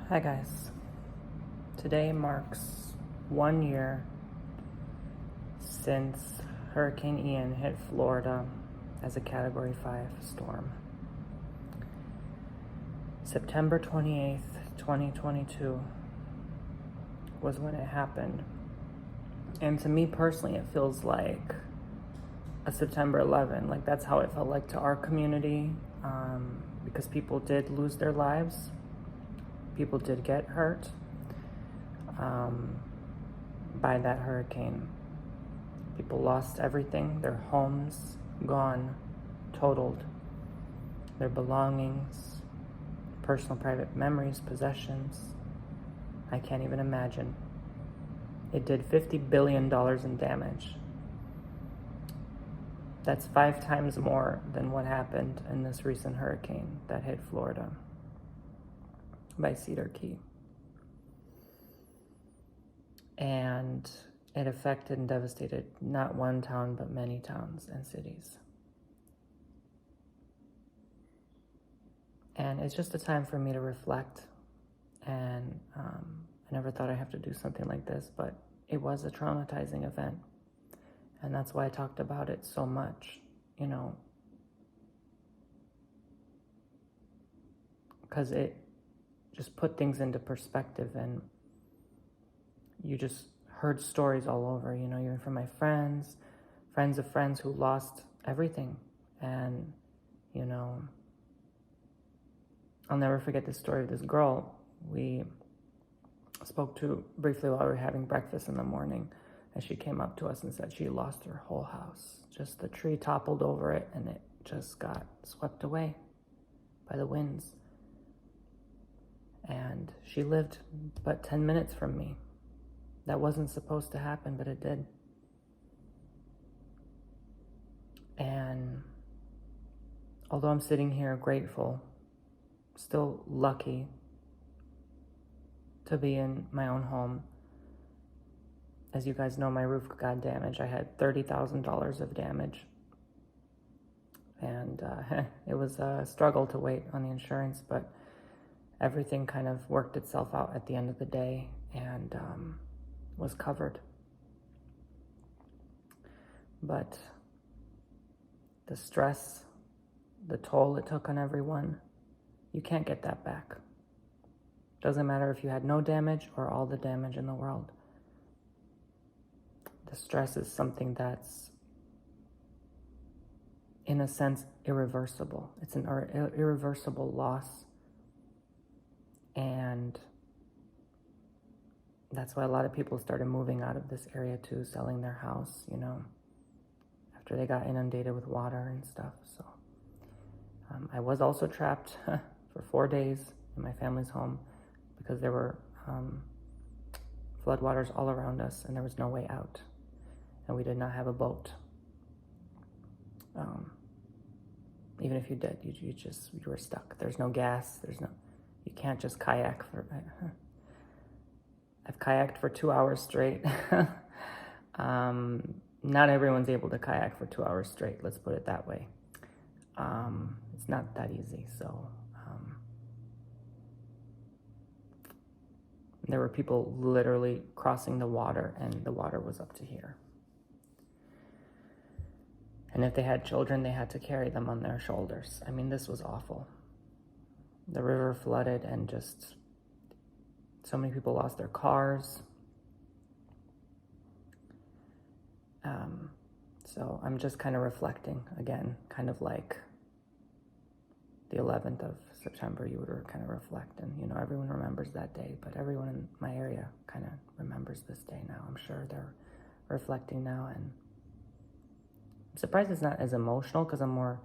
Hi guys. Today marks 1 year since Hurricane Ian hit Florida as a Category 5 storm. September 28th, 2022 was when it happened. And to me personally, it feels like a September 11. Like that's how it felt like to our community, because people did lose their lives. People did get hurt by that hurricane. People lost everything, their homes gone, totaled, their belongings, personal private memories, possessions. I can't even imagine. It did $50 billion in damage. That's 5 times more than what happened in this recent hurricane that hit Florida by Cedar Key. And it affected and devastated not one town, but many towns and cities. And it's just a time for me to reflect. And I never thought I'd have to do something like this, but it was a traumatizing event. And that's why I talked about it so much, because it just put things into perspective, and you just heard stories all over, even from my friends of friends who lost everything. And, I'll never forget the story of this girl we spoke to briefly while we were having breakfast in the morning. And she came up to us and said she lost her whole house. Just the tree toppled over it and it just got swept away by the winds. And she lived but 10 minutes from me. That wasn't supposed to happen, but it did. And although I'm sitting here grateful, still lucky to be in my own home. As you guys know, my roof got damaged. I had $30,000 of damage. And it was a struggle to wait on the insurance, but everything kind of worked itself out at the end of the day and was covered. But the stress, the toll it took on everyone, you can't get that back. Doesn't matter if you had no damage or all the damage in the world. The stress is something that's, in a sense, irreversible. It's an irreversible loss. And that's why a lot of people started moving out of this area too, selling their house, after they got inundated with water and stuff. So I was also trapped for 4 days in my family's home because there were floodwaters all around us and there was no way out. And we did not have a boat. Even if you did, you were stuck. There's no gas. You can't just kayak I've kayaked for 2 hours straight. Not everyone's able to kayak for 2 hours straight. Let's put it that way. It's not that easy. So there were people literally crossing the water, and the water was up to here. And if they had children, they had to carry them on their shoulders. I mean, this was awful. The river flooded, and just so many people lost their cars. So I'm just kind of reflecting again, kind of like the 11th of September, you would kind of reflect, and everyone remembers that day, but everyone in my area kind of remembers this day now. I'm sure they're reflecting now, and I'm surprised it's not as emotional because I'm more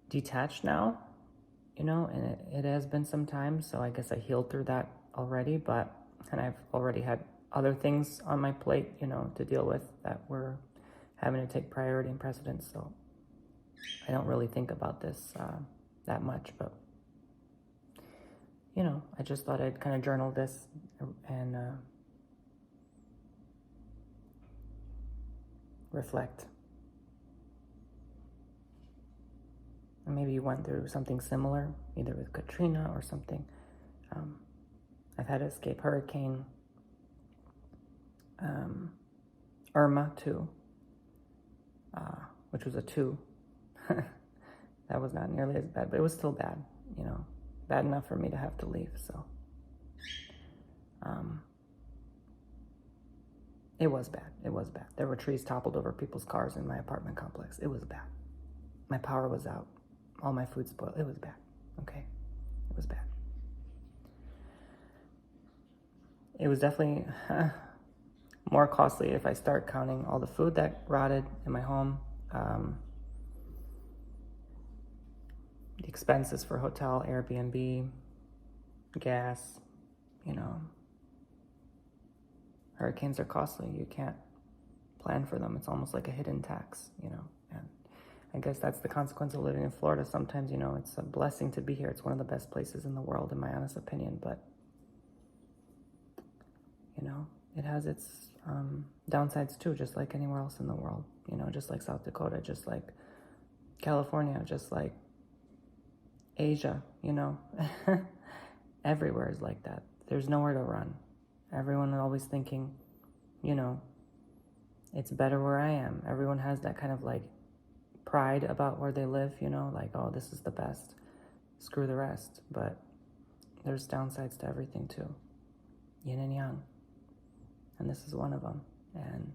detached now, and it has been some time, so I guess I healed through that already, and I've already had other things on my plate, to deal with that were having to take priority and precedence, so I don't really think about this that much, but, I just thought I'd kind of journal this and reflect. And maybe you went through something similar, either with Katrina or something. I've had to escape Hurricane Irma too, which was a 2. That was not nearly as bad, but it was still bad, bad enough for me to have to leave. So it was bad. It was bad. There were trees toppled over people's cars in my apartment complex. It was bad. My power was out. All my food spoiled. It was bad. Okay. It was bad. It was definitely more costly if I start counting all the food that rotted in my home, the expenses for hotel, Airbnb, gas, Hurricanes are costly. You can't plan for them. It's almost like a hidden tax, and I guess that's the consequence of living in Florida. Sometimes, it's a blessing to be here. It's one of the best places in the world, in my honest opinion, but, it has its downsides too, just like anywhere else in the world, just like South Dakota, just like California, just like Asia, everywhere is like that. There's nowhere to run. Everyone is always thinking, it's better where I am. Everyone has that kind of like pride about where they live, like, oh, this is the best. Screw the rest. But there's downsides to everything too. Yin and yang. And this is one of them. And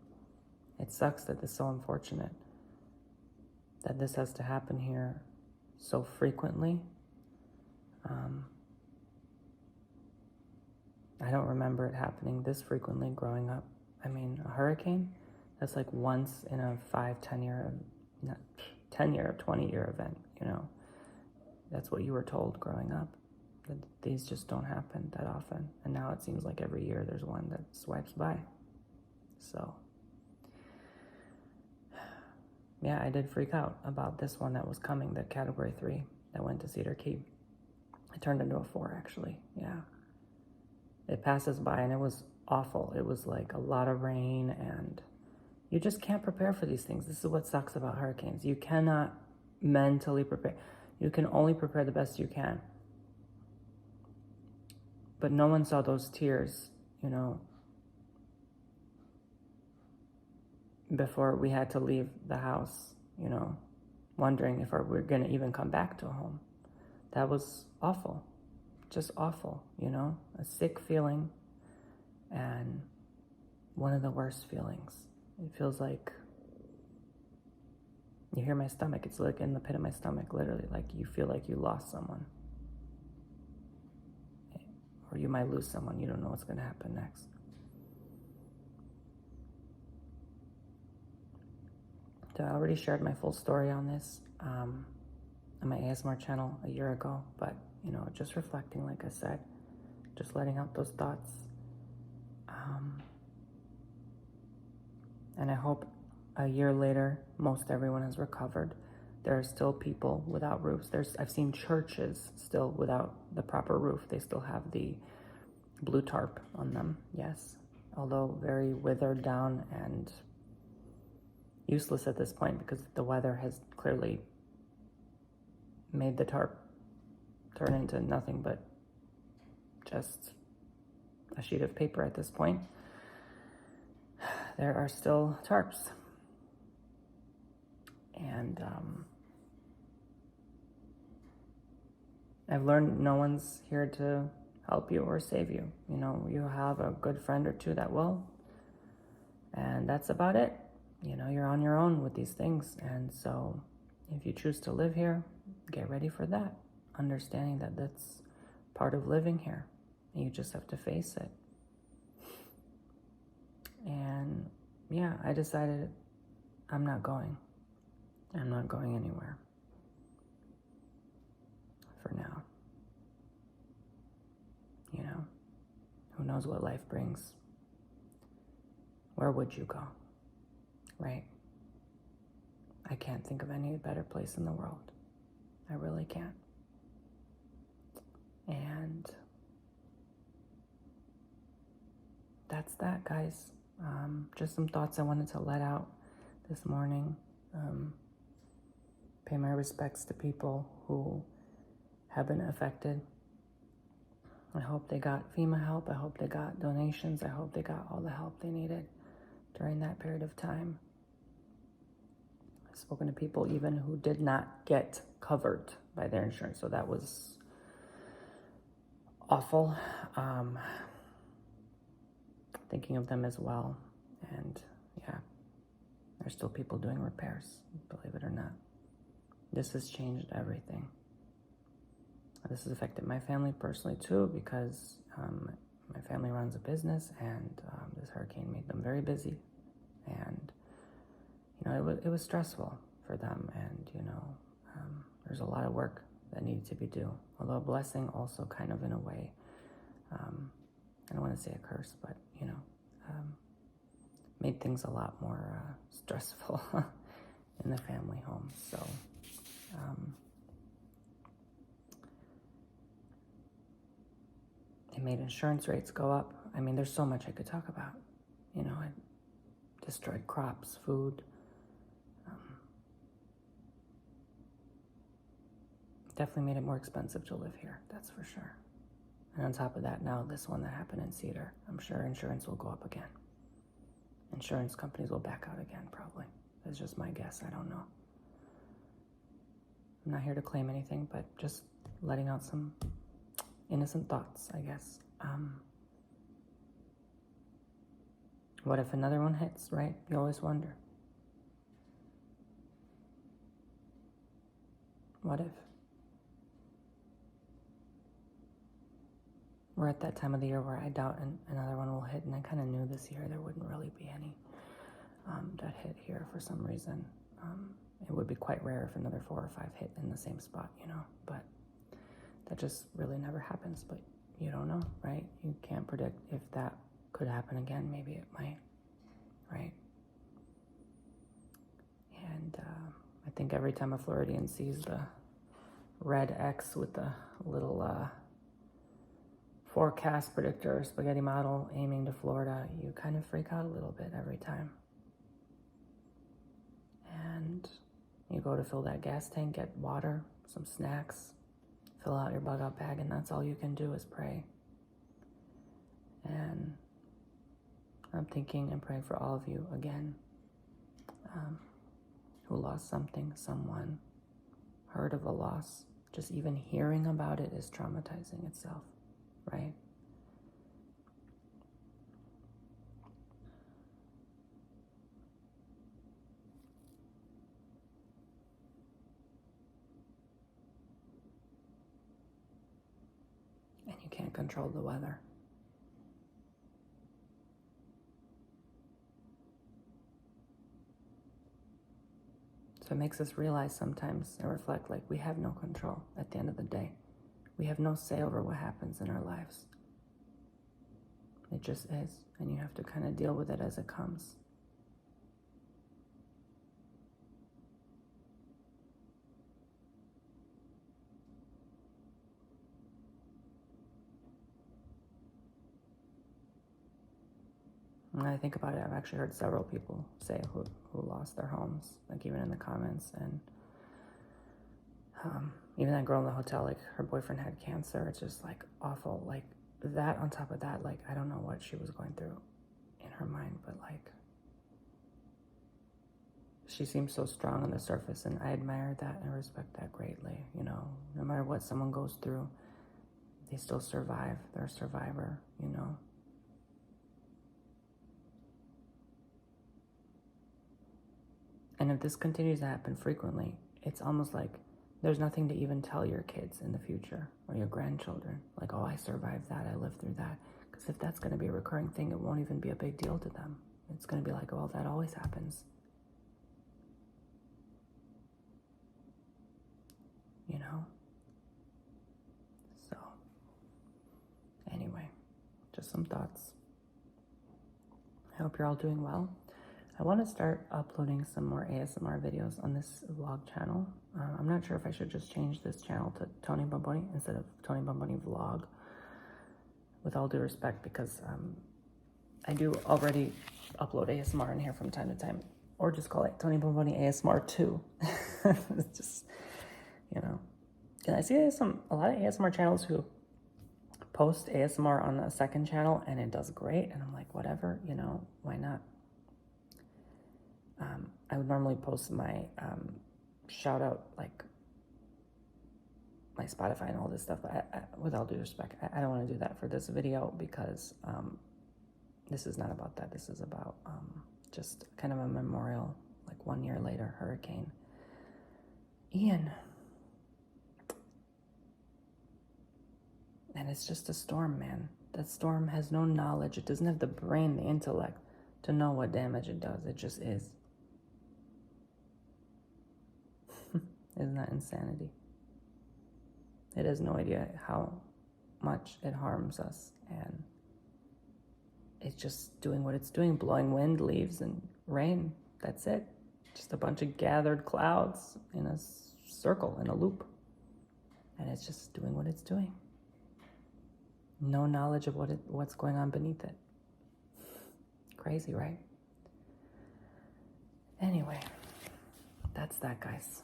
it sucks that it's so unfortunate that this has to happen here so frequently. I don't remember it happening this frequently growing up. I mean, a hurricane, that's like once in a 5, 10-year, not 10-year, 20-year event, That's what you were told growing up. That these just don't happen that often. And now it seems like every year there's one that swipes by. So, yeah, I did freak out about this one that was coming, the Category 3 that went to Cedar Key. It turned into a 4, actually, yeah. It passes by, and it was awful. It was like a lot of rain, and you just can't prepare for these things. This is what sucks about hurricanes. You cannot mentally prepare. You can only prepare the best you can. But no one saw those tears, before we had to leave the house, wondering if we were going to even come back to a home. That was awful. Just awful, a sick feeling, and one of the worst feelings. It feels like you hear my stomach. It's like in the pit of my stomach, literally, like you feel like you lost someone, or you might lose someone. You don't know what's going to happen next. So I already shared my full story on this on my ASMR channel a year ago, but just reflecting, like I said, just letting out those thoughts. And I hope a year later, most everyone has recovered. There are still people without roofs. I've seen churches still without the proper roof. They still have the blue tarp on them, yes. Although very withered down and useless at this point because the weather has clearly made the tarp turn into nothing but just a sheet of paper at this point. There are still tarps. And I've learned no one's here to help you or save you. You have a good friend or two that will, and that's about it. You're on your own with these things. And so if you choose to live here, get ready for that. Understanding that that's part of living here. You just have to face it. And yeah, I decided I'm not going. I'm not going anywhere. For now. Who knows what life brings? Where would you go? Right? I can't think of any better place in the world. I really can't. And that's that, guys. Just some thoughts I wanted to let out this morning. Pay my respects to people who have been affected. I hope they got FEMA help. I hope they got donations. I hope they got all the help they needed during that period of time. I've spoken to people even who did not get covered by their insurance, so that was awful. Thinking of them as well. And yeah, there's still people doing repairs, believe it or not. This has changed everything. This has affected my family personally too, because my family runs a business, and this hurricane made them very busy. And you know, it was stressful for them, and you know, there's a lot of work that needed to be done. Although a blessing also kind of in a way. I don't want to say a curse, but you know, made things a lot more stressful in the family home. So it made insurance rates go up. I mean, there's so much I could talk about. You know, it destroyed crops, food. Definitely made it more expensive to live here, that's for sure. And on top of that, now this one that happened in Cedar, I'm sure insurance will go up again. Insurance companies will back out again, probably. That's just my guess, I don't know. I'm not here to claim anything, but just letting out some innocent thoughts, I guess. What if another one hits, right? You always wonder. What if? We're at that time of the year where I doubt another one will hit, and I kind of knew this year there wouldn't really be any that hit here for some reason. It would be quite rare if another 4 or 5 hit in the same spot, you know, but that just really never happens. But you don't know, right? You can't predict if that could happen again. Maybe it might, right? And I think every time a Floridian sees the red X with the little forecast predictor spaghetti model aiming to Florida, you kind of freak out a little bit every time. And you go to fill that gas tank, get water, some snacks, fill out your bug out bag, and that's all you can do is pray. And I'm thinking and praying for all of you again, who lost something, someone, heard of a loss. Just even hearing about it is traumatizing itself, right? And you can't control the weather. So it makes us realize sometimes and reflect, like, we have no control at the end of the day. We have no say over what happens in our lives. It just is, and you have to kind of deal with it as it comes. When I think about it, I've actually heard several people say who lost their homes, like even in the comments. And even that girl in the hotel, like her boyfriend had cancer. It's just like awful. Like that on top of that, like I don't know what she was going through in her mind, but like she seems so strong on the surface, and I admire that and respect that greatly. You know, no matter what someone goes through, they still survive. They're a survivor, you know. And if this continues to happen frequently, it's almost like there's nothing to even tell your kids in the future or your grandchildren. Like, oh, I survived that, I lived through that. Because if that's going to be a recurring thing, it won't even be a big deal to them. It's going to be like, oh, well, that always happens. You know? So, anyway, just some thoughts. I hope you're all doing well. I want to start uploading some more ASMR videos on this vlog channel. I'm not sure if I should just change this channel to Tony Bomboni instead of Tony Bomboni Vlog, with all due respect, because I do already upload ASMR in here from time to time, or just call it Tony Bomboni ASMR 2. It's just, you know. And I see a lot of ASMR channels who post ASMR on a second channel and it does great. And I'm like, whatever, you know, why not? I would normally post my shout out, like my Spotify and all this stuff. But with all due respect, I don't want to do that for this video because this is not about that. This is about just kind of a memorial, like 1 year later, Hurricane Ian. And it's just a storm, man. That storm has no knowledge. It doesn't have the brain, the intellect to know what damage it does. It just is. Isn't that insanity? It has no idea how much it harms us. And it's just doing what it's doing, blowing wind, leaves, and rain. That's it. Just a bunch of gathered clouds in a circle, in a loop. And it's just doing what it's doing. No knowledge of what's going on beneath it. Crazy, right? Anyway, that's that, guys.